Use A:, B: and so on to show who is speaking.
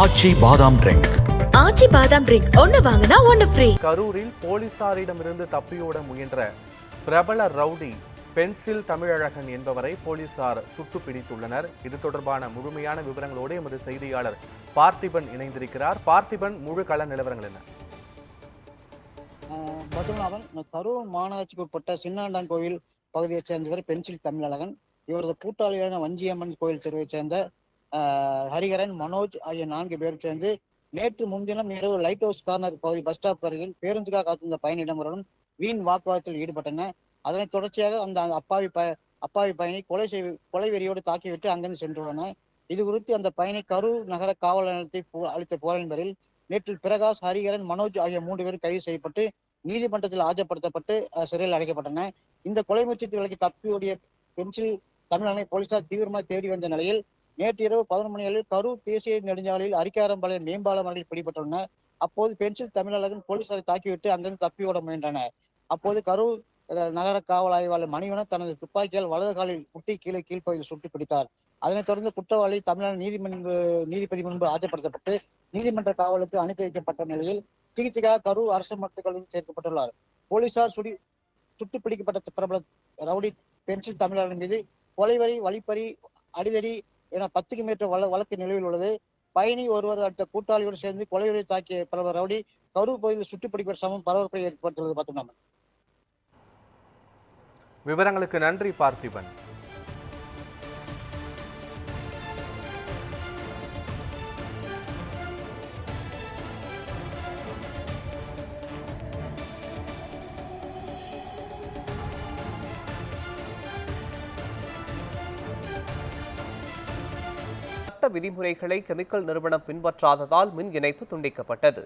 A: ஆச்சி பாதாம் ட்ரிங்க்.
B: ஆச்சி பாதாம் ட்ரிங்க் ஒன்னு வாங்கினா ஒன்னு ஃப்ரீ.
C: கரூரில் போலீசாரிடமிருந்து தப்பியோட முயன்ற பிரபல ரவுடி பென்சில் தமிழழகன் என்பவரை போலீசார் சுட்டு பிடித்துள்ளனர். இது தொடர்பான முழுமையான விவரங்களோடு எமது செய்தியாளர் பார்த்திபன் இணைந்திருக்கிறார். பார்த்திபன், முழு கள நிலவரங்கள் என்ன?
D: பத்மநாபன், கரூர் மாநகராட்சிக்கு உட்பட்ட சின்னாண்டாங்கோயில் பகுதியைச் சேர்ந்தவர் பென்சில் தமிழழகன். இவரது கூட்டாளியான வஞ்சியம்மன் கோயில் தெருவைச் சேர்ந்த ஹரிகரன், மனோஜ் ஆகிய 4 பேரும் சேர்ந்து நேற்று முன்தினம் இரவு லைட் ஹவுஸ் கார்னர் பகுதி பஸ் ஸ்டாப் அருகில் பேருந்துக்காக காத்திருந்த பயணியிடமுடன் வீண் வாக்குவாதத்தில் ஈடுபட்டனர். அதனைத் தொடர்ச்சியாக அந்த அப்பாவி பயணி கொலை வெறியோடு தாக்கிவிட்டு அங்கிருந்து சென்றுள்ளனர். இது குறித்து அந்த பயணி கரூர் நகர காவல் நிலையத்தில் அளித்த புகாரின் பேரில் நேற்று பிரகாஷ், ஹரிகரன், மனோஜ் ஆகிய 3 பேரும் கைது செய்யப்பட்டு நீதிமன்றத்தில் ஆஜர்படுத்தப்பட்டு சிறையில் அடைக்கப்பட்டனர். இந்த கொலை முயற்சி விலக்கி தப்பியோடிய பென்சில் தமிழனை போலீசார் தீவிரமாக தேடி வந்த நிலையில் நேற்று இரவு 11 மணி அளவில் கரூர் தேசிய நெடுஞ்சாலையில் அரிக்காரம்பாளையம் மேம்பாலம் அருகில் பிடிபட்டுள்ளனர். அப்போது பென்சில் தமிழழகன் போலீசாரை தாக்கிவிட்டு அங்கிருந்து தப்பியோட முயன்றனர். அப்போது கரூர் நகர காவல் ஆய்வாளர் மணிவனன் தனது துப்பாக்கியால் வலது காலில் குட்டி கீழ்ப்பகுதியில் சுட்டு பிடித்தார். அதனைத் தொடர்ந்து குற்றவாளி தமிழன் நீதிபதி முன்பு ஆஜர்படுத்தப்பட்டு நீதிமன்ற காவலுக்கு அனுப்பி வைக்கப்பட்ட நிலையில் சிகிச்சைக்காக கரூர் அரசு மருத்துவக் கல்லூரியில் சேர்க்கப்பட்டுள்ளார். போலீசார் சுட்டு பிடிக்கப்பட்ட பிரபல ரவுடி பென்சில் தமிழர்கள் மீது கொலைவரி, வழிப்பறி, அடிதடி என 10க்கும் மேற்பட்ட வழக்கு நிலுவையில் உள்ளது. பயணி ஒருவர் அடுத்த கூட்டாளியோடு சேர்ந்து கொலைவரி தாக்கிய பிரபல ரவுடி கரூர் பகுதியில் சுட்டு பிடிக்கப்பட்ட சமம் பரபரப்பை ஏற்படுத்துள்ளது. பார்த்தோம்.
C: விவரங்களுக்கு நன்றி பார்த்திபன்.
E: விதிமுறைகளை கெமிக்கல் நிறுவனம் பின்பற்றாததால் மின் இணைப்பு துண்டிக்கப்பட்டது.